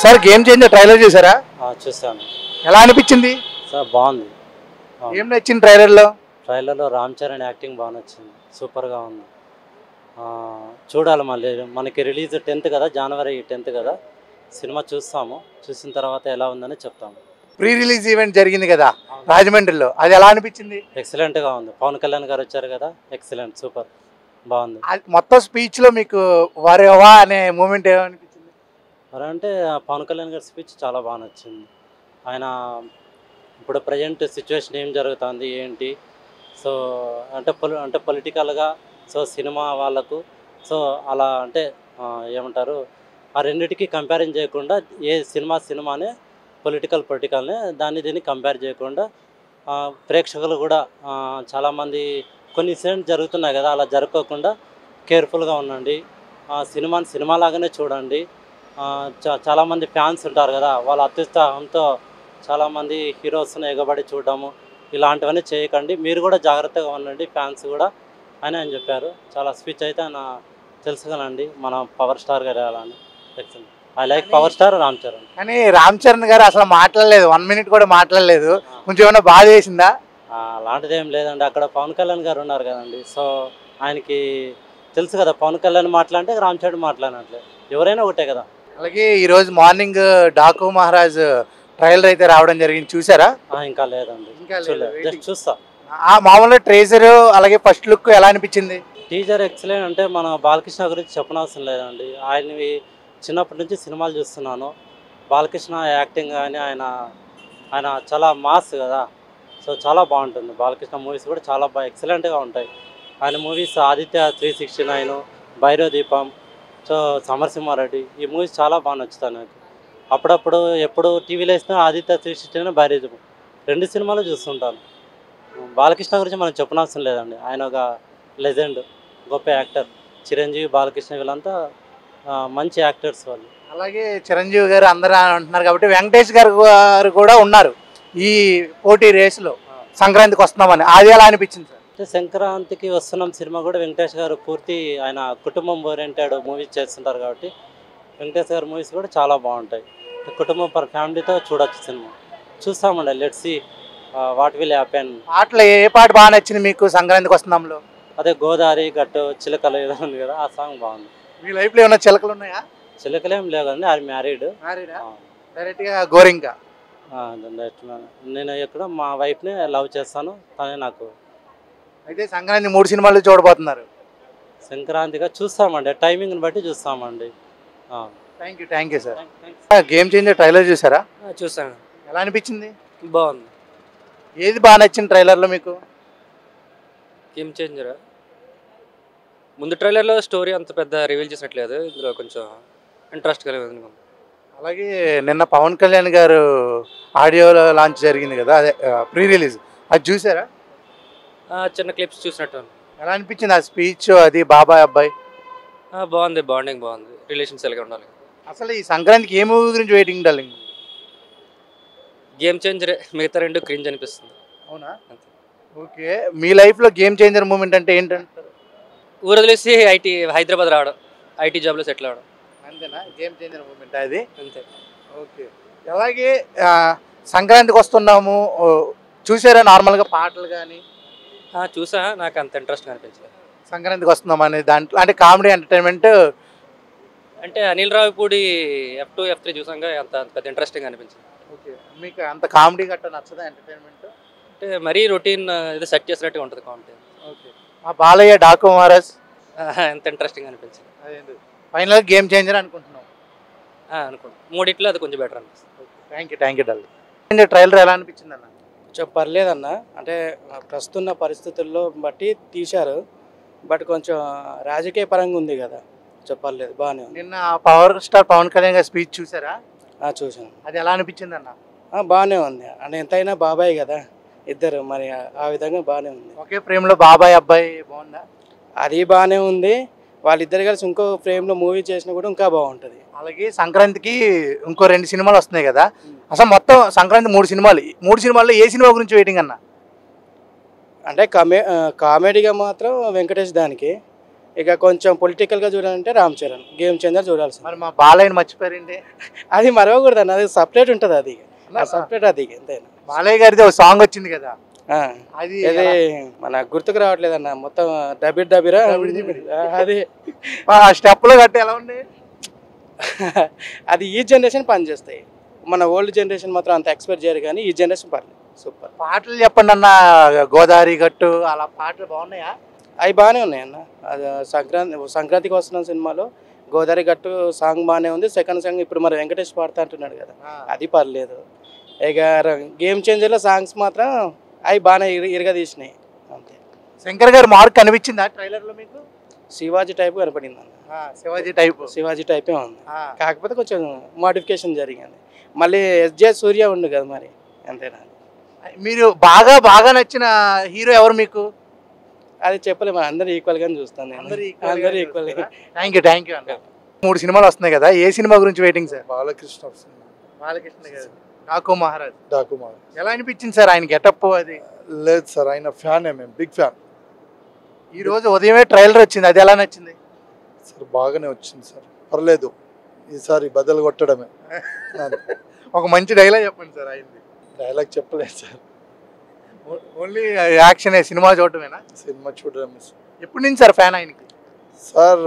Sir game changer trailer చూసారా? చూసాను ఎలా అనిపించింది సార్. బాగుంది. ఏం నచ్చింది ట్రైలర్లో? ట్రైలర్లో రామ్ చరణ్ యాక్టింగ్ బాగా నచ్చింది, సూపర్గా ఉంది. చూడాలి మళ్ళీ, మనకి రిలీజ్ 10th కదా, జనవరి 10th కదా. సినిమా చూస్తాము, చూసిన తర్వాత ఎలా ఉందని చెప్తాము. ప్రీ రిలీజ్ ఈవెంట్ జరిగింది కదా రాజమండ్రిలో, అది ఎలా అనిపించింది? ఎక్సలెంట్గా ఉంది. పవన్ కళ్యాణ్ గారు వచ్చారు కదా, ఎక్సలెంట్, సూపర్, బాగుంది. మొత్తం స్పీచ్లో మీకు వారేవా అనే మూమెంట్ ఏమనిపించింది? మరి అంటే పవన్ కళ్యాణ్ గారి స్పీచ్ చాలా బాగా నచ్చింది. ఆయన ఇప్పుడు ప్రజెంట్ సిచ్యువేషన్ ఏం జరుగుతుంది ఏంటి, సో అంటే పొలిటికల్గా, సో సినిమా వాళ్ళకు, సో అలా అంటే ఏమంటారు, ఆ రెండింటికి కంపారిజన్ చేయకుండా, ఏ సినిమానే పొలిటికల్నే దీన్ని కంపేర్ చేయకుండా, ప్రేక్షకులు కూడా చాలామంది కొన్ని ఇన్సిడెంట్స్ జరుగుతున్నాయి కదా, అలా జరగకుండా కేర్ఫుల్గా ఉండండి, సినిమాలాగానే చూడండి. చాలామంది ఫ్యాన్స్ ఉంటారు కదా, వాళ్ళ అత్యుత్సాహంతో చాలామంది హీరోస్ని ఎగబడి చూడడము ఇలాంటివన్నీ చేయకండి, మీరు కూడా జాగ్రత్తగా ఉండండి, ఫ్యాన్స్ కూడా అని ఆయన చెప్పారు. చాలా స్పీచ్ అయితే ఆయన తెలుసుగానండి, మన పవర్ స్టార్ గారు అలా అని తెలిసింది. I like power star Ram Charan. కానీ రామ్ చరణ్ గారు అసలు మాట్లాడలేదు, 1 minute కూడా మాట్లాడలేదు. కొంచెం ఏమైనా బాధ వేసిందా? అలాంటిది ఏం లేదండి, అక్కడ పవన్ కళ్యాణ్ గారు ఉన్నారు కదండి, సో ఆయనకి తెలుసు కదా, పవన్ కళ్యాణ్ మాట్లాడితే రామ్ చరణ్ మాట్లాడినట్లే, ఎవరైనా ఒకటే కదా. అలాగే ఈరోజు మార్నింగ్ డాకు మహారాజ్ ట్రైలర్ అయితే రావడం జరిగింది, చూసారా? ఇంకా లేదండి, జస్ట్ చూస్తా. మామూలుగా ట్రేజర్ అలాగే ఫస్ట్ లుక్ ఎలా అనిపించింది? Teaser excellent. అంటే మన బాలకృష్ణ గురించి చెప్పనవసరం లేదండి, ఆయనవి చిన్నప్పటి నుంచి సినిమాలు చూస్తున్నాను. బాలకృష్ణ యాక్టింగ్ కానీ ఆయన చాలా మాస్ కదా, సో చాలా బాగుంటుంది. బాలకృష్ణ మూవీస్ కూడా చాలా బాగా ఎక్సలెంట్గా ఉంటాయి. ఆయన మూవీస్ ఆదిత్య 369, భైరవ దీపం, సో సమరసింహారెడ్డి, ఈ మూవీస్ చాలా బాగా నచ్చుతాయి నాకు. అప్పుడప్పుడు ఎప్పుడు టీవీలో వేసినా ఆదిత్య 369, భైరవ దీపం 2 సినిమాలు చూస్తుంటాను. బాలకృష్ణ గురించి మనం చెప్పనవసరం లేదండి, ఆయన ఒక లెజెండ్, గొప్ప యాక్టర్. చిరంజీవి, బాలకృష్ణ వీళ్ళంతా మంచి యాక్టర్స్ వాళ్ళు. అలాగే చిరంజీవి గారు అందరూ అంటున్నారు కాబట్టి వెంకటేష్ గారు కూడా ఉన్నారు ఈ పోటీ రేసులో, సంక్రాంతికి వస్తున్నామని, అది ఎలా అనిపించింది సార్? అంటే సంక్రాంతికి వస్తున్నాం సినిమా కూడా వెంకటేష్ గారు పూర్తి ఆయన కుటుంబం ఓరియంటెడ్ మూవీస్ చేస్తుంటారు కాబట్టి వెంకటేష్ గారి మూవీస్ కూడా చాలా బాగుంటాయి. కుటుంబం ఫ్యామిలీతో చూడొచ్చు సినిమా. చూస్తామండి, let's see what will happen. పాటలు ఏ పాట బాగా నచ్చింది మీకు సంక్రాంతికి వస్తున్నాంలో? అదే గోదావరి గట్టు చిలకలు ఏదో ఉంది కదా, ఆ సాంగ్ బాగుంది. మీ లైఫ్లో ఏమైనా చిలకలు ఉన్నాయా? చిలకలు ఏం లేవు కదండి, అది మ్యారీడ్. డైరెక్ట్గా గోరింక? నేను ఎక్కడ మా వైఫ్ని లవ్ చేస్తాను, తనే నాకు. అయితే సంక్రాంతి 3 సినిమాలు చూడబోతున్నారు? సంక్రాంతిగా చూస్తామండి, టైమింగ్ని బట్టి చూస్తామండి. Thank you sir. Game changer trailer చూసారా? చూసాను. ఎలా అనిపించింది? బాగుంది. ఏది బాగా నచ్చింది ట్రైలర్లో మీకు? గేమ్ చేంజరా? ముందు ట్రైలర్లో స్టోరీ అంత పెద్ద రివీల్ చేసినట్లేదు, ఇందులో కొంచెం ఇంట్రెస్ట్ కలిగింది. అలాగే నిన్న పవన్ కళ్యాణ్ గారు ఆడియో లాంచ్ జరిగింది కదా, అదే ప్రీ రిలీజ్, అది చూసారా? చిన్న క్లిప్స్ చూసినట్టు. ఎలా అనిపించింది ఆ స్పీచ్, అది బాబాయ్ అబ్బాయి? బాగుంది, బాండింగ్ బాగుంది, రిలేషన్స్ ఎలాగ ఉండాలి. అసలు ఈ సంక్రాంతికి ఏ మూవీ గురించి వెయిటింగ్ డార్లింగ్? గేమ్ చేంజరే, మిగతా 2 క్రింజ్ అనిపిస్తుంది. అవునా? ఓకే, మీ లైఫ్లో గేమ్ చేంజర్ మూమెంట్ అంటే ఏంటంటారు? ఊరు వదిలేసి హైదరాబాద్ రావడం, ఐటీ జాబ్లో సెటిల్ అవ్వడం. అంతేనా గేమ్ చేంజర్ మూమెంట్ అది? అంతే. ఓకే. అలాగే సంక్రాంతికి వస్తున్నాము చూసారా నార్మల్గా పాటలు కానీ? చూసా, నాకు అంత ఇంట్రెస్ట్ అనిపించలేదు. సంక్రాంతికి వస్తున్నాం అనే దాంట్లో అంటే కామెడీ ఎంటర్టైన్మెంట్ అంటే అనిల్ రావిపూడి F2 F3 చూసాక అంత పెద్ద ఇంట్రెస్టింగ్ అనిపించింది. ఓకే, మీకు అంత కామెడీ గట్ట నచ్చదా ఎంటర్టైన్మెంట్? అంటే మరీ రొటీన్ ఏదో సెట్ చేసినట్టుగా ఉంటుంది కామెడీ. ఓకే. ఆ బాలయ్య డాకు మహారాజ్ ఎంత ఇంట్రెస్టింగ్ అనిపించింది. ఫైనల్గా గేమ్ చేంజర్ అనుకుంటున్నాం? అనుకుంటా, మూడిట్లో అది కొంచెం బెటర్ అనిపిస్తుంది. Thank you darling. ట్రైలర్ ఎలా అనిపించింది అన్న? కొంచెం పర్లేదన్న, అంటే ప్రస్తుత పరిస్థితుల్లో బట్టి తీశారు, బట్ కొంచెం రాజకీయ పరంగా ఉంది కదా, చెప్పలేదు, బాగానే ఉంది. నిన్న పవర్ స్టార్ పవన్ కళ్యాణ్ గారి స్పీచ్ చూసారా? చూసాను. అది ఎలా అనిపించింది అన్న? బాగానే ఉంది, అంటే ఎంతైనా బాబాయ్ కదా ఇద్దరు, మరి ఆ విధంగా బాగానే ఉంది. ఒకే ఫ్రేమ్లో బాబాయ్ అబ్బాయి బాగుందా? అది బాగానే ఉంది, వాళ్ళిద్దరు కలిసి ఇంకో ఫ్రేమ్లో మూవీ చేసినా కూడా ఇంకా బాగుంటుంది. అలాగే సంక్రాంతికి ఇంకో 2 సినిమాలు వస్తున్నాయి కదా, అసలు మొత్తం సంక్రాంతి 3 సినిమాలు, 3 సినిమాల్లో ఏ సినిమా గురించి వెయిటింగ్ అన్న? అంటే కామెడీగా మాత్రం వెంకటేష్ దానికి, ఇక కొంచెం పొలిటికల్గా చూడాలంటే రామ్ చరణ్ గేమ్ చేంజర్ చూడాల్సింది. మరి మా బాలయ్యని మర్చిపోయారండి. అది మరవకూడదు అన్న, అది సపరేట్ ఉంటుంది, అది సపరేట్, అది ఎంతైనా. బాలయ్య గారిది ఒక సాంగ్ వచ్చింది కదా, అది ఇది మన గుర్తుకు రావట్లేదన్న, మొత్తం డబిరా అది ఆ స్టెప్లు గట్టి ఎలా ఉంది. అది ఈ జనరేషన్ పనిచేస్తాయి, మన ఓల్డ్ జనరేషన్ మాత్రం అంత ఎక్స్పెక్ట్ చేయరు, కానీ ఈ జనరేషన్ పర్లేదు, సూపర్. పాటలు చెప్పండి అన్న, గోదావరి గట్టు అలా పాటలు బాగున్నాయా? అవి బాగానే ఉన్నాయి అన్న. అది సంక్రాంతికి వస్తున్న సినిమాలో గోదావరి గట్టు సాంగ్ బాగానే ఉంది. సెకండ్ సాంగ్ ఇప్పుడు మరి వెంకటేష్ పాడుతా అంటున్నాడు కదా, అది పర్లేదు. ఇక గేమ్ చేంజర్లో సాంగ్స్ మాత్రం అవి బాగానే ఇరుగా తీసినాయి అంతే. శంకర్ గారు మార్క్ కనిపించిందా ట్రైలర్లో మీకు? శివాజీ టైప్ కనపడింది అన్న. శివాజీ టైపే ఉంది, కాకపోతే కొంచెం మోడిఫికేషన్ జరిగింది. మళ్ళీ ఎస్జే సూర్య ఉండు కదా, మరి అంతేనా. మీరు బాగా నచ్చిన హీరో ఎవరు మీకు? అది చెప్పలేము, అందరూ ఈక్వల్గానే చూస్తాను నేను, అందరూ ఈక్వల్గా. థ్యాంక్ యూ అన్న. 3 సినిమాలు వస్తున్నాయి కదా, ఏ సినిమా గురించి వెయిటింగ్ సార్? బాలకృష్ణ గారు డాకు మహారాజ్. డాకుమార్ ఎలా అనిపించింది సార్ ఆయన గెటప్? అది లేదు సార్, ఆయన ఫ్యానే, మేము బిగ్ ఫ్యాన్. ఈ రోజు ఉదయమే ట్రైలర్ వచ్చింది, అది ఎలా నచ్చింది సార్? బాగానే వచ్చింది సార్, పర్లేదు. ఈసారి బదులు కొట్టడమే. ఒక మంచి డైలాగ్ చెప్పండి సార్ ఆయనది. డైలాగ్ చెప్పలేదు సార్, ఓన్లీ యాక్షన్, సినిమా చూడటమేనా? సినిమా చూడడమే సార్. ఎప్పటి నుంచి సార్ ఫ్యాన్ ఆయనకి? సార్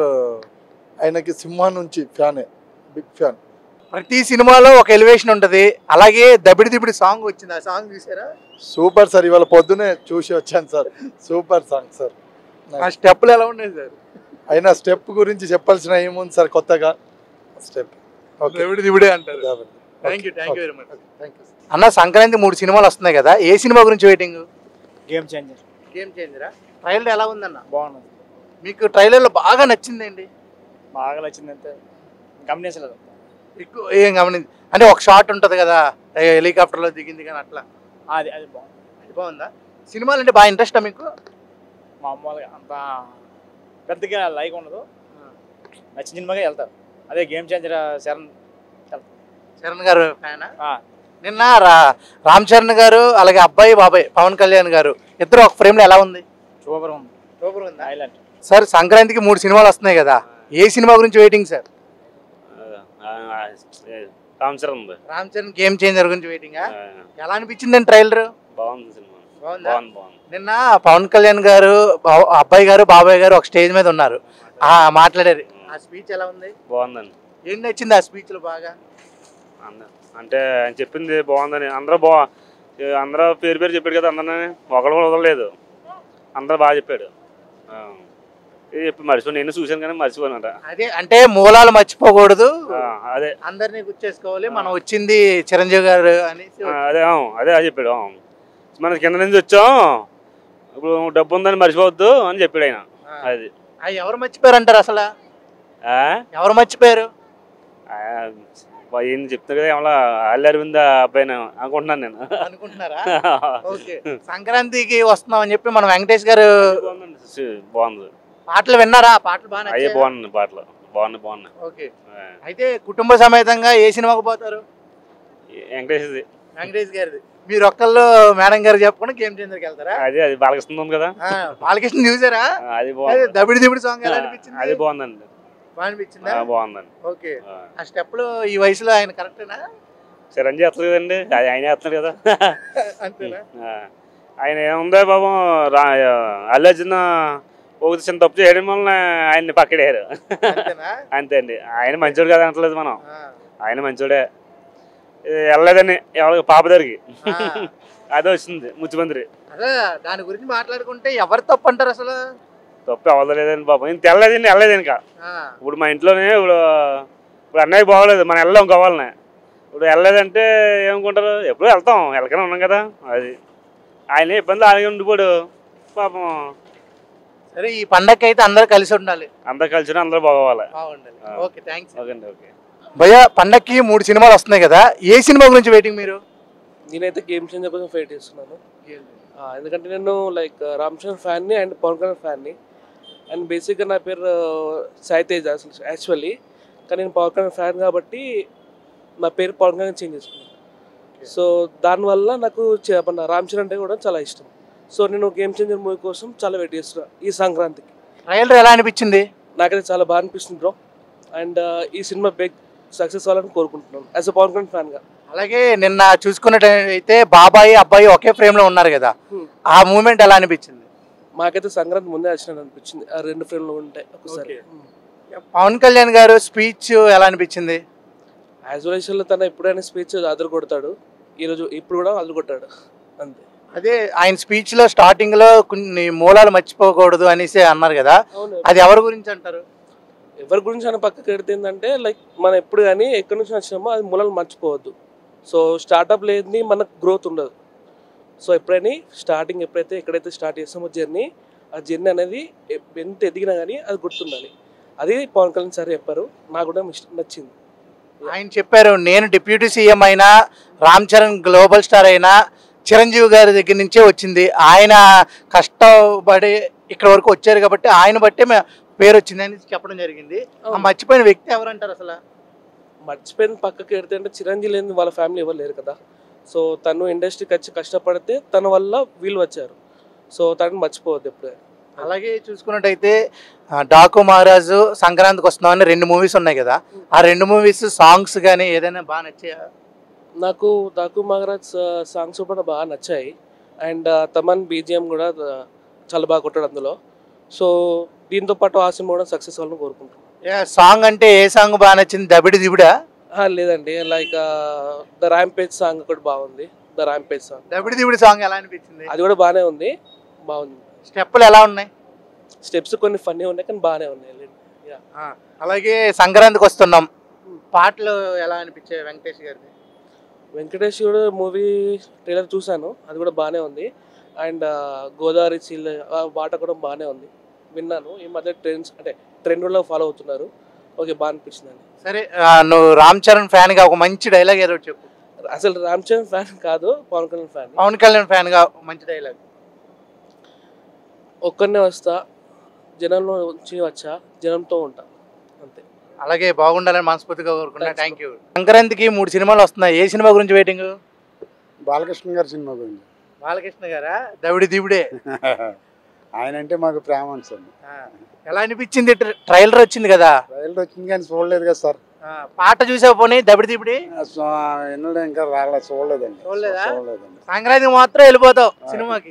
ఆయనకి సింహ నుంచి ఫ్యానే, బిగ్ ఫ్యాన్. ప్రతి సినిమాలో ఒక ఎలివేషన్ ఉంటుంది, అలాగే దబిడి దిబిడి సాంగ్ వచ్చింది, ఆ సాంగ్ చూసారా? సూపర్ సార్, ఇవాళ పొద్దునే చూసి వచ్చాను సార్, సూపర్ సాంగ్ సార్. ఆ స్టెప్లు ఎలా ఉన్నాయి సార్? అయినా స్టెప్ గురించి చెప్పాల్సిన ఏముంది సార్, కొత్తగా స్టెప్ దబిడి దిబిడే అంటారు. Thank you very much. Thank you. అన్న, సంక్రాంతి 3 సినిమాలు వస్తున్నాయి కదా, ఏ సినిమా గురించి వెయిటింగ్? Game Changer. గేమ్ చేంజరా? ట్రైలర్ ఎలా ఉందన్న? బాగున్నది. మీకు ట్రైలర్లో బాగా నచ్చిందండి? బాగా నచ్చిందంటే గమనించలేదు ఎక్కువ ఏం గమనించి, అంటే ఒక షాట్ ఉంటుంది కదా, హెలికాప్టర్లో దిగింది కానీ అట్లా, అది బాగుంది. అది బాగుందా? సినిమాలు అంటే బాగా ఇంట్రెస్టా మీకు? మామూలుగా అంత పెద్దగా లైక్ ఉండదు, నచ్చిన సినిమాగా వెళ్తారు. అదే గేమ్ చేంజర్ చరణ్ గారు ఫ్యానా? నిన్న రామ్ చరణ్ గారు అలాగే అబ్బాయి బాబాయ్ పవన్ కళ్యాణ్ గారు ఇద్దరు ఒక ఫ్రేమ్లో ఎలా ఉంది? సూపర్ ఉంది. సూపర్ ఉంది. సార్ సంక్రాంతికి 3 సినిమాలు వస్తున్నాయి కదా, ఏ సినిమా గురించి waiting sir? Ram Charan game changer గురించి వెయిటింగ్. ఎలా అనిపించిందండి ట్రైలర్? బాగుంది సినిమా, బాగుంది. నిన్న పవన్ కళ్యాణ్ గారు అబ్బాయి గారు బాబాయ్ గారు ఒక స్టేజ్ మీద ఉన్నారు, మాట్లాడారు, ఆ స్పీచ్ ఎలా ఉంది? బాగుందండి. ఏం నచ్చింది ఆ స్పీచ్ లో బాగా? అంటే ఆయన చెప్పింది బాగుందని, అందరూ పేరు చెప్పాడు కదా, అందరినీ ఒకళ్ళు కూడా వదలలేదు, అందరూ బాగా చెప్పాడు. చెప్పి మర్చిపోయి, నేను చూశాను కానీ మర్చిపోయినట. అదే అంటే మూలాలు మర్చిపోకూడదు, అదే అందరినీ గుర్చేసుకోవాలి, మనం వచ్చింది చిరంజీవి గారు అని. అదే చెప్పాడు. మన కింద నుంచి వచ్చాం, ఇప్పుడు డబ్బు ఉందని మర్చిపోవద్దు అని చెప్పాడు ఆయన. అది ఎవరు మర్చిపోయారు అంటారు అసలు? ఎవరు మర్చిపోయారు? ఏం చెప్తున్నా కదా, ఏమన్నా అల్లరివిందా అబ్బాయిని అనుకుంటున్నాను నేను. అనుకుంటున్నారా? ఓకే. సంక్రాంతికి వస్తున్నాం అని చెప్పి మన వెంకటేష్ గారు బాగుంది. పాటలు విన్నారా? పాటలు బాగా అయ్యే బాగున్నాయి, పాటలు బాగున్నాయి. ఓకే. అయితే కుటుంబ సమేతంగా ఏ సినిమాకి పోతారు? వెంకటేష్ గారిది. మీరు ఒక్కళ్ళు మేడం గారు చెప్పకుండా గేమ్ చేంజర్కి వెళ్తారా? అది బాలకృష్ణ ఉంది కదా, బాలకృష్ణ చూసారా? అది బాగుంది. దబిడి దిబిడి సాంగ్ ఎలా అనిపించింది? అది బాగుందండి. అనిపించిందా? బాగుందండి. ఓకే. ఆ స్టెప్లు ఈ వయసులో ఆయన కరెక్టేనా? చిరంజీవి ఎత్తలేదు కదండి, ఆయన ఎత్తలేదు కదా. అంతేనా? ఆయన ఏముందో పాపం, అల్లు అర్జున్ ఒక చిన్న తప్పు చేయడం వల్ల ఆయన్ని పక్కడారు, అంతే అండి. ఆయన మంచోడు కదా అంటలేదు మనం, ఆయన మంచోడే. వెళ్ళలేదని ఎవరికి పాప దగ్గరికి అదే వచ్చింది ముఖ్యమంత్రి. అదే దాని గురించి మాట్లాడుకుంటే ఎవరు తప్పు అంటారు అసలు? తప్పు అవ్వలేదండి పాపం, ఇంత వెళ్ళలేదండి, వెళ్ళలేదు ఇంకా. ఇప్పుడు మా ఇంట్లోనే ఇప్పుడు అన్నయ్య బాగోలేదు, మనం వెళ్ళాం కావాలనే. ఇప్పుడు వెళ్ళలేదంటే ఏమనుకుంటారు, ఎప్పుడు వెళ్తాం, వెళ్ళకనే ఉన్నాం కదా. అది ఆయన ఇబ్బంది అలాగే ఉండిపోడు పాపం. సరే, ఈ పండగకి అయితే అందరూ కలిసి ఉండాలి, అందరు కలిసి అందరూ బాగోవాలి. Okay, thanks. ఓకే అండి. ఓకే భయ్య, పండగకి 3 సినిమాలు వస్తున్నాయి కదా, ఏ సినిమా గురించి వెయిటింగ్ మీరు? నేనైతే గేమ్ చేంజర్ కోసం వెయిట్ చేస్తున్నాను, ఎందుకంటే నేను లైక్ రామ్ చరణ్ ఫ్యాన్ని అండ్ పవన్ కళ్యాణ్ ఫ్యాన్ని. అండ్ బేసిక్గా నా పేరు సాయి తేజ్ అసలు యాక్చువల్లీ, కానీ నేను పవన్ కళ్యాణ్ ఫ్యాన్ కాబట్టి నా పేరు పవన్ కళ్యాణ్ చేంజ్ చేసుకున్నాను. సో దానివల్ల నాకు రామ్ చరణ్ అంటే కూడా చాలా ఇష్టం. సో నేను గేమ్ చేంజర్ మూవీ కోసం చాలా వెయిట్ చేస్తున్నాను ఈ సంక్రాంతికి. ట్రైలర్ ఎలా అనిపించింది? నాకైతే చాలా బాగా అనిపిస్తుంది బ్రో. అండ్ ఈ సినిమా బిగ్ సక్సెస్ అవ్వాలని కోరుకుంటున్నాను యాజ్ అ పవన్ కళ్యాణ్ ఫ్యాన్గా. అలాగే నిన్న చూసుకున్నట్టయితే బాబాయి అబ్బాయి ఒకే ఫ్రేమ్ లో ఉన్నారు కదా, ఆ మూమెంట్ ఎలా అనిపించింది? మాకైతే సంక్రాంతి ముందే వచ్చినట్టు అనిపించింది, ఆ 2 ఫ్రేమ్లు ఉంటాయి ఒకసారి. పవన్ కళ్యాణ్ గారు స్పీచ్ ఎలా అనిపించింది? యాజువల్ తన ఎప్పుడైనా స్పీచ్ అదురు కొడతాడు, ఇప్పుడు కూడా అదురు కొట్టాడు అంతే. అదే ఆయన స్పీచ్ లో స్టార్టింగ్ లో కొన్ని మూలాలు మర్చిపోకూడదు అనేసి అన్నారు కదా, అది ఎవరి గురించి అంటారు? ఎవరి గురించి అని పక్కకి పెడితే ఏంటంటే లైక్ మనం ఎప్పుడు కానీ ఎక్కడి నుంచి వచ్చినామో అది మూలాలు మర్చిపోవద్దు. సో స్టార్ట్అప్ లేని మనకు గ్రోత్ ఉండదు. సో ఎప్పుడైనా స్టార్టింగ్ ఎక్కడైతే స్టార్ట్ చేస్తామో జర్నీ, ఆ జర్నీ అనేది ఎంత ఎదిగినా కానీ అది గుర్తుండాలి. అది పవన్ కళ్యాణ్ సార్ చెప్పారు, నాకు కూడా నచ్చింది. ఆయన చెప్పారు, నేను డిప్యూటీ సీఎం అయినా, రామ్ చరణ్ గ్లోబల్ స్టార్ అయినా చిరంజీవి గారి దగ్గర నుంచే వచ్చింది. ఆయన కష్టపడి ఇక్కడ వరకు వచ్చారు కాబట్టి ఆయన బట్టే పేరు వచ్చింది అని చెప్పడం జరిగింది. ఆ మర్చిపోయిన వ్యక్తి ఎవరంటారు అసలు? మర్చిపోయిన పక్కకి పెడితే అంటే చిరంజీవి లేని వాళ్ళ ఫ్యామిలీ ఎవరు లేరు కదా. సో తను ఇండస్ట్రీకి వచ్చి కష్టపడితే తన వల్ల వీళ్ళు వచ్చారు. సో తనని మర్చిపోవద్దు ఎప్పుడే. అలాగే చూసుకున్నట్టయితే డాకు మహారాజు, సంక్రాంతికి వస్తున్నామని 2 మూవీస్ ఉన్నాయి కదా, ఆ 2 మూవీస్ సాంగ్స్ కానీ ఏదైనా బాగా నచ్చాయా? నాకు డాకు మహారాజ్ సాంగ్స్ కూడా బాగా నచ్చాయి. అండ్ తమన్ బీజిఎం కూడా చాలా బాగా కొట్టాడు అందులో. సో దీంతో పాటు ఆ సినిమా కూడా సక్సెస్ అవ్వాలని కోరుకుంటున్నాను. సాంగ్ అంటే ఏ సాంగ్ బాగా నచ్చింది? దబిడి దిబిడా? లేదండి, లైక్ ద ర్యాంపేజ్ సాంగ్ ఒకటి బాగుంది. ద ర్యాంపేజ్ సాంగ్, దబిడి దిబిడి సాంగ్ ఎలా అనిపించింది? అది కూడా బాగానే ఉంది, బాగుంది. స్టెప్పులు ఎలా ఉన్నాయి? స్టెప్స్ కొన్ని ఫన్నీ ఉన్నాయి కానీ బాగానే ఉన్నాయి. అలాగే సంక్రాంతికి వస్తున్నాం, పాటలు ఎలా అనిపించాయి వెంకటేష్ గారిది? వెంకటేష్ మూవీ ట్రైలర్ చూశాను, అది కూడా బాగానే ఉంది. అండ్ గోదావరి చీల్ పాట కూడా బాగానే ఉంది, విన్నాను. ఈ మధ్య ట్రెండ్లో ఫాలో అవుతున్నారు. ఓకే, బాగా అనిపించింది. సరే, నువ్వు రామ్ చరణ్ ఫ్యాన్గా ఒక మంచి డైలాగ్ ఏదో చెప్పు. అసలు రామ్ చరణ్ ఫ్యాన్ కాదు, పవన్ కళ్యాణ్ ఫ్యాన్. పవన్ కళ్యాణ్ ఫ్యాన్గా మంచి డైలాగ్. ఒక్కనే వస్తా, జనంలో వచ్చి వచ్చా, జనంతో ఉంటా, అంతే. అలాగే బాగుండాలని మనస్ఫూర్తిగా కోరుకున్నా. Thank you. సంక్రాంతికి 3 సినిమాలు వస్తున్నాయి, ఏ సినిమా గురించి వెయిటింగ్? బాలకృష్ణ గారి సినిమా గురించి. బాలకృష్ణ గారా? దవిడి దివిడే. ఆయన అంటే మాకు ప్రేమ అండి. ఎలా అనిపించింది? ట్రైలర్ వచ్చింది కదా, ట్రైలర్ వచ్చింది కానీ చూడలేదు కదా సార్. పాట చూసావు పోనీ దబిడి దిబిడి? వినడం ఇంకా రాలేదు, చూడలేదండి. చూడలేదండి. సంక్రాంతికి మాత్రం వెళ్ళిపోతావు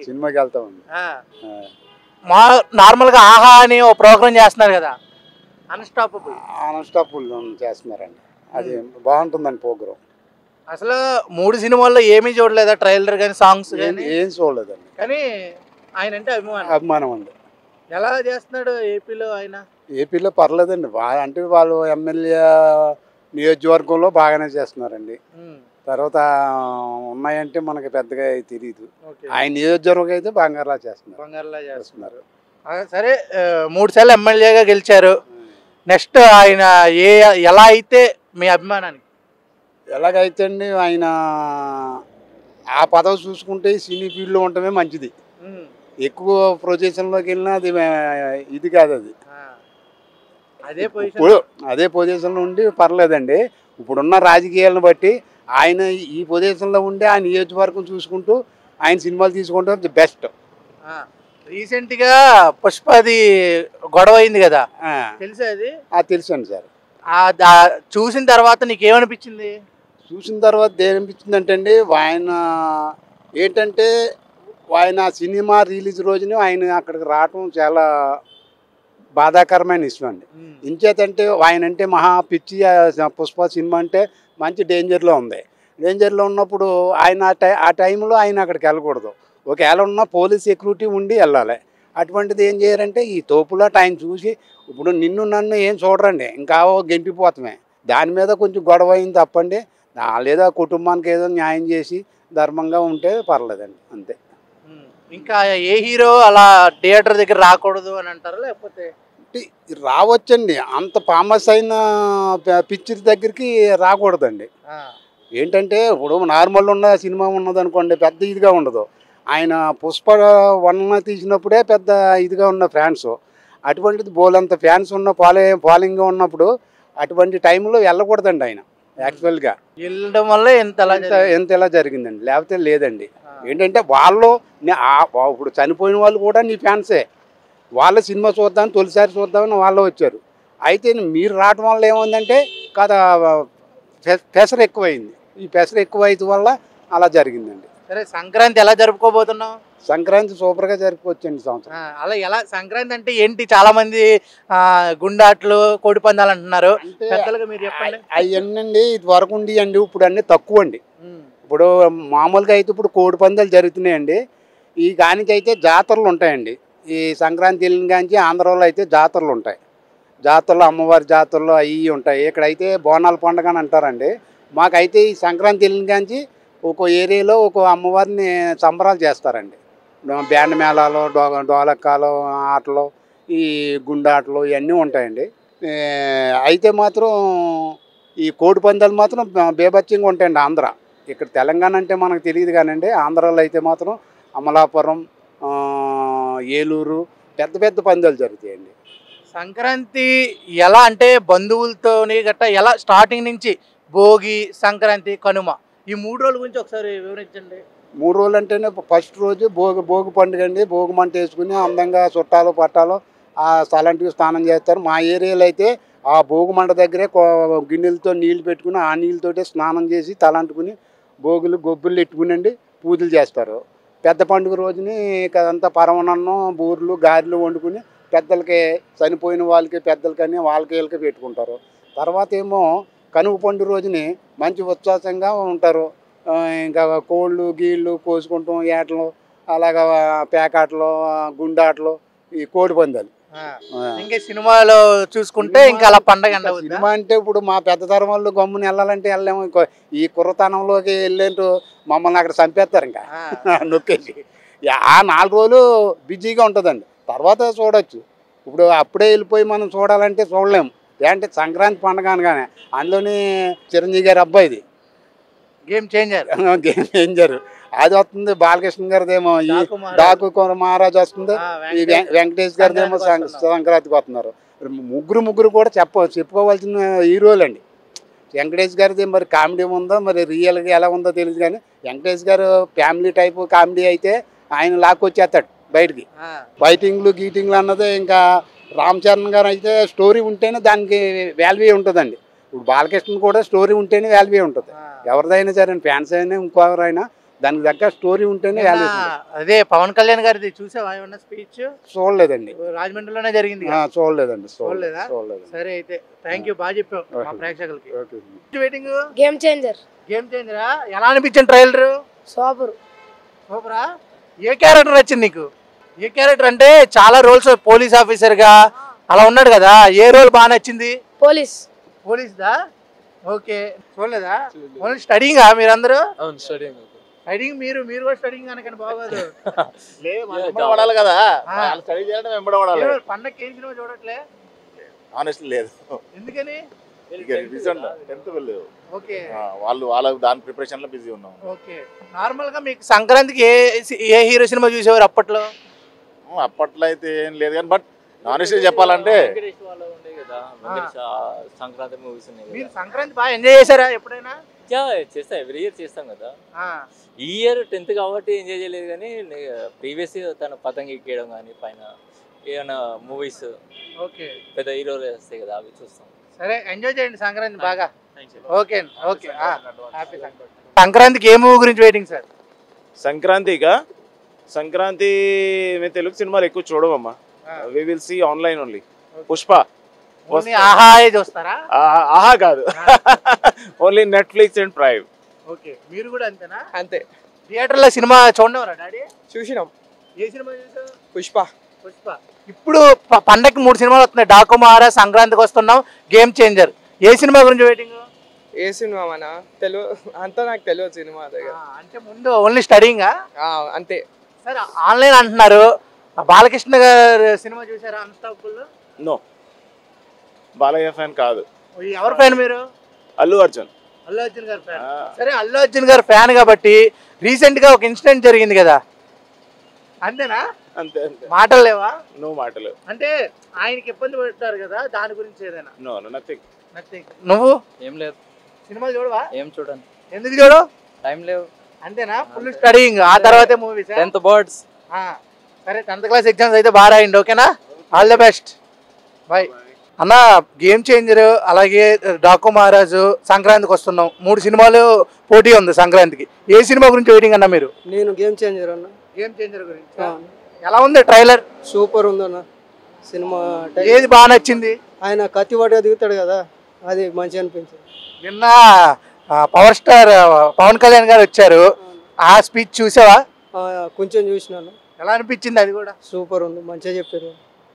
సినిమాకి వెళ్తామండి. నార్మల్గా ఆహా అని ఓ ప్రోగ్రామ్ చేస్తున్నారు కదా, అన్స్టాపబుల్ చేస్తున్నారండి, అది బాగుంటుందండి ప్రోగ్రామ్. అసలు 3 సినిమాల్లో ఏమీ చూడలేదా? ట్రైలర్ కానీ సాంగ్స్ కానీ ఏం చూడలేదండి, కానీ ఆయన అంటే అభిమానం అండి. ఎలా చేస్తున్నాడు ఏపీలో? ఆయన ఏపీలో పర్లేదండి, అంటే వాళ్ళు ఎమ్మెల్యే నియోజకవర్గంలో బాగానే చేస్తున్నారండి. తర్వాత ఉన్నాయంటే మనకి పెద్దగా తెలియదు. ఆయన నియోజకవర్గం అయితే బంగారులా చేస్తున్నారు. సరే, 3 సార్లు ఎమ్మెల్యేగా గెలిచారు. నెక్స్ట్ ఆయన ఎలా అయితే మీ అభిమానానికి? ఎలాగైతే అండి, ఆయన ఆ పదవి చూసుకుంటే సినీ ఫీల్డ్లో ఉండటమే మంచిది. ఎక్కువ ప్రొజెక్షన్లోకి వెళ్ళినా అది ఇది కాదు, అది అదే పొజిషన్లో ఉండి పర్లేదండి. ఇప్పుడున్న రాజకీయాలను బట్టి ఆయన ఈ పొజిషన్లో ఉండి ఆ నియోజకవర్గం చూసుకుంటూ ఆయన సినిమాలు తీసుకుంటే బెస్ట్. రీసెంట్గా పుష్పది గొడవ అయింది కదా, తెలుసా అది? తెలుసండి సార్. చూసిన తర్వాత నీకేమనిపించింది? చూసిన తర్వాత ఏమనిపించింది అంటే అండి, ఆయన ఏంటంటే ఆయన సినిమా రిలీజ్ రోజున ఆయన అక్కడికి రావటం చాలా బాధాకరమైన విషయం అండి. ఇంచేతంటే ఆయన అంటే మహా పిచ్చి. పుష్ప సినిమా అంటే మంచి డేంజర్లో ఉంది. డేంజర్లో ఉన్నప్పుడు ఆయన ఆ టైంలో ఆయన అక్కడికి వెళ్ళకూడదు. ఒకవేళ ఉన్న పోలీస్ సెక్యూరిటీ ఉండి వెళ్ళాలి. అటువంటిది ఏం చేయరంటే ఈ తోపులా ఆయన చూసి ఇప్పుడు నిన్ను నన్ను ఏం చూడరండి, ఇంకా గెంటిపోతామే. దాని మీద కొంచెం గొడవ అయింది తప్పండి. లేదా కుటుంబానికి ఏదో న్యాయం చేసి ధర్మంగా ఉంటే పర్లేదండి, అంతే. ఇంకా ఏ హీరో అలా థియేటర్ దగ్గర రాకూడదు అని అంటారా? లేకపోతే రావచ్చండి, అంత ఫేమస్ అయిన పిక్చర్ దగ్గరికి రాకూడదండి. ఏంటంటే ఇప్పుడు నార్మల్ ఉన్న సినిమా ఉన్నదనుకోండి, పెద్ద ఇదిగా ఉండదు. ఆయన పుష్ప 1 తీసినప్పుడే పెద్ద ఇదిగా ఉన్న ఫ్యాన్స్. అటువంటిది బోలంత ఫ్యాన్స్ ఉన్న ఫాలోయింగ్గా ఉన్నప్పుడు అటువంటి టైంలో వెళ్ళకూడదండి ఆయన. యాక్చువల్గా వెళ్ళడం వల్ల ఎంత ఎలా జరిగిందండి, లేకపోతే లేదండి. ఏంటంటే వాళ్ళు ఇప్పుడు చనిపోయిన వాళ్ళు కూడా నీ ఫ్యాన్సే. వాళ్ళ సినిమా చూద్దాం తొలిసారి చూద్దామని వాళ్ళు వచ్చారు. అయితే మీరు రావడం వల్ల ఏముందంటే కదా పెసర ఎక్కువైంది. ఈ పెసర ఎక్కువైతే వల్ల అలా జరిగిందండి. సరే, సంక్రాంతి ఎలా జరుపుకోబోతున్నావు? సంక్రాంతి సూపర్గా జరుపుకోవచ్చండి సంవత్సరం. అలా ఎలా సంక్రాంతి అంటే ఏంటి? చాలా మంది గుండాట్లు, కోడి పందాలు అంటున్నారు. పెద్దలుగా మీరు చెప్పండి. అవన్నీ ఇది వరకు ఉండి అండి, ఇప్పుడు అన్నీ తక్కువ అండి. ఇప్పుడు మామూలుగా అయితే ఇప్పుడు కోడి పందాలు జరుగుతున్నాయండి. ఈ గానికైతే జాతరలు ఉంటాయండి. ఈ సంక్రాంతి వెళ్ళిన కానీ ఆంధ్రాలో అయితే జాతరలు ఉంటాయి. జాతరలో అమ్మవారి జాతరలు అవి ఉంటాయి. ఇక్కడైతే బోనాల పండుగ అని అంటారండి. మాకైతే ఈ సంక్రాంతి వెళ్ళిన కానీ ఒక ఏరియాలో ఒక అమ్మవారిని సంబరాలు చేస్తారండి. బ్యాండ్ మేళాలు, డోలక్కాలు ఆటలు, ఈ గుండాటలు ఇవన్నీ ఉంటాయండి. అయితే మాత్రం ఈ కోడి పందాలు మాత్రం బేభత్సంగా ఉంటాయండి ఆంధ్ర. ఇక్కడ తెలంగాణ అంటే మనకు తెలియదు కానండి, ఆంధ్రాలో అయితే మాత్రం అమలాపురం, ఏలూరు పెద్ద పెద్ద పందాలు జరుగుతాయండి. సంక్రాంతి ఎలా అంటే బంధువులతోని గట్టా ఎలా స్టార్టింగ్ నుంచి భోగి, సంక్రాంతి, కనుమ ఈ 3 రోజుల గురించి ఒకసారి వివరించండి. 3 రోజులు అంటేనే ఫస్ట్ రోజు భోగి పండుగ అండి. భోగి మంట వేసుకుని అందంగా చుట్టాలు పట్టాలు ఆ స్థలానికి స్నానం చేస్తారు. మా ఏరియాలో అయితే ఆ భోగి మంట దగ్గరే గిన్నెలతో నీళ్ళు పెట్టుకుని ఆ నీళ్ళతోటే స్నానం చేసి తలంటుకుని భోగులు గొబ్బులు ఎట్టుకునండి పూజలు చేస్తారు. పెద్ద పండుగ రోజుని అంతా పరమనన్నం, బూర్లు, గారెలు వండుకుని పెద్దలకి, చనిపోయిన వాళ్ళకి పెద్దలకని వాళ్ళకి వీళ్ళకి పెట్టుకుంటారు. తర్వాత ఏమో కనుమ పండుగ రోజుని మంచి ఉత్సాహంగా ఉంటారు. ఇంకా కోళ్ళు గీళ్ళు కోసుకుంటాం, ఏటలు, అలాగా పేకాటలు, గుండాటలు, ఈ కోడి పందాలు. ఇంకా సినిమాలో చూసుకుంటే ఇంకా అలా పండగ. సినిమా అంటే ఇప్పుడు మా పెద్ద తరం వాళ్ళు గమ్ముని వెళ్ళాలంటే వెళ్ళాము. ఈ కుర్రతనంలోకి వెళ్ళేంటూ మమ్మల్ని అక్కడ చంపేస్తారు ఇంకా నొక్కేసి. ఆ 4 రోజులు బిజీగా ఉంటుందండి. తర్వాత చూడొచ్చు. ఇప్పుడు అప్పుడే వెళ్ళిపోయి మనం చూడాలంటే చూడలేము. ఏంటంటే సంక్రాంతి పండుగ అనగానే అందులోని చిరంజీవి గారి అబ్బాయిది గేమ్ చేంజర్ అది వస్తుంది. బాలకృష్ణ గారిదేమో ఈ డాకు మహారాజు వస్తుంది. ఈ వెంకటేష్ గారిదేమో సంక్రాంతికి వస్తున్నారు. ముగ్గురు కూడా చెప్పుకోవాల్సిన హీరోలు అండి. వెంకటేష్ గారిది మరి కామెడీ ఉందో మరి రియల్గా ఎలా ఉందో తెలియదు కానీ వెంకటేష్ గారు ఫ్యామిలీ టైపు కామెడీ అయితే ఆయన లాక్కొచ్చేస్తాడు బయటికి. ఫైటింగ్లు గీటింగ్లు అన్నది ఇంకా రామ్ చరణ్ గారు అయితే స్టోరీ ఉంటేనే దానికి వాల్యూ ఉంటుందండి. ఇప్పుడు బాలకృష్ణ కూడా స్టోరీ ఉంటేనే వాల్యూ ఉంటుంది. ఎవరిదైనా సరే ఫ్యాన్స్ అయినా ఇంకొకరైనా దానికి దగ్గర స్టోరీ ఉంటేనే వాల్యూ. అదే పవన్ కళ్యాణ్ గారిది చూసావా ఏమన్నా స్పీచ్? చూడలేదండి. రాజమండ్రిలోనే జరిగింది. చూడలేదండి. చూడలేదా? సరే అయితే థ్యాంక్ యూ, బాగా చెప్పావు మా ప్రేక్షకులకి. Waiting Game Changer. గేమ్ చేంజరా? ఎలా అనిపించింది ట్రైలర్? సూపరా? ఏ క్యారెక్టర్ నచ్చింది నీకు? ఏ క్యారెక్టర్ అంటే చాలా రోల్స్, పోలీస్ ఆఫీసర్ గా అలా ఉన్నాడు కదా, ఏ రోల్ బాగా నచ్చింది? పోలీస్ దా? ఓకే. చూడలేదా? ఓన్లీ స్టడీంగ్ మీరందరూ? స్టడీంగ్. మీరు కూడా స్టడీంగ్ అనకండి బాగోదు. పడాలి కదా, స్టడీ చేయడం వెంబడబడాలి. పండగకి ఏం సినిమా చూడట్లే? ఆనెస్ట్లీ లేదు. ఎందుకని? ఓకే, వాళ్ళు వాళ్ళ దాని ప్రిపరేషన్ లో బిజీ ఉన్నాం. ఓకే. నార్మల్ గా మీకు సంక్రాంతికి ఏ హీరో సినిమా చూసేవారు అప్పట్లో? అప్పట్లో అయితే ఏం లేదు కానీ బట్ ఆనెస్ట్లీ చెప్పాలంటే సంక్రాంతి మూవీస్ మీరు సంక్రాంతి బాగా ఎంజాయ్ చేశారా ఎప్పుడైనా? చేస్తాం, ఎవ్రీ ఇయర్ చేస్తాం కదా. ఈ ఇయర్ 10th కాబట్టి ఎంజాయ్ చేయలేదు కానీ ప్రీవియస్ తన పతంగి ఎక్కేయడం కానీ పైన ఏమైనా మూవీస్ పెద్ద హీరోలు వస్తాయి కదా అవి చూస్తాం. సరే, ఎంజాయ్ చేయండి సంక్రాంతి బాగా. Okay okay. హ్యాపీ సంక్రాంతి. సంక్రాంతికి ఏ మూవీ గురించి వెయిటింగ్ సార్? సంక్రాంతి మేము తెలుగు సినిమాలు ఎక్కువ చూడవమ్మా. We will see online only. Pushpa. Aha చూస్తారా? ఆహా కాదు, only Netflix and Prime. Okay. మీరు కూడా అంతేనా? అంతే. థియేటర్ లో సినిమా చూడవరా డాడీ? చూసినాం. ఏ సినిమా చూసావు? పుష్ప. ఇప్పుడు పండగకి 3 సినిమాలు వస్తున్నాయి. డాకు మహారాజ్, సంక్రాంతికి వస్తున్నాం, గేమ్ చేంజర్. ఏ సినిమా గురించి వెయిటింగ్? ఏ సినిమా మన తెలుగు అంతా నాకు తెలియదు సినిమా దగ్గర. అంటే ముందు ఓన్లీ స్టడీంగ్ అంతే. సరే, ఆన్లైన్ అంటున్నారు. బాలకృష్ణ గారు సినిమా చూసారా అన్స్టాపబుల్? నో, బాలయ్య ఫ్యాన్ కాదు. ఎవరు ఫ్యాన్ మీరు? అల్లు అర్జున్ గారు ఫ్యాన్. సరే, అల్లు అర్జున్ గారు ఫ్యాన్ కాబట్టి రీసెంట్ గా ఒక ఇన్సిడెంట్ జరిగింది కదా, అంతేనా? అంతే. మాటలు లేవా? నో మాటలు. అంటే ఆయనకి ఇబ్బంది పెట్టారు కదా, దాని గురించి ఏదైనా? No nothing. నువ్వు ఏం లేదు. సినిమా చూడవా? ఏం చూడండి. ఎందుకు చూడు? టైం లేవు. అంతేనా? ఫుల్ స్టడీయింగ్, ఆ తర్వాతే మూవీస్. 10th birds. సరే 10th క్లాస్ ఎగ్జామ్స్ అయితే బాగా రాయండి, ఓకేనా? All the best, bye. అన్న, గేమ్ చేంజర్ అలాగే డాకు మహారాజు సంక్రాంతికి వస్తున్నాం, 3 సినిమాలు పోటీ ఉంది సంక్రాంతికి. ఏ సినిమా గురించి వెయిటింగ్ అన్న మీరు? నేను గేమ్ చేంజర్ అన్న. గేమ్ చేంజర్ గురించి ఎలా ఉంది ట్రైలర్? సూపర్ ఉందన్న సినిమా. ఏది బాగా నచ్చింది? ఆయన కత్తివాడిగా దిగుతాడు కదా, అది మంచిగా అనిపించింది. నిన్న పవర్ స్టార్ పవన్ కళ్యాణ్ గారు వచ్చారు, ఆ స్పీచ్ చూసావా? కొంచెం చూసినాను. ఎలా అనిపించింది అది కూడా? సూపర్ ఉంది, మంచిగా చెప్పారు.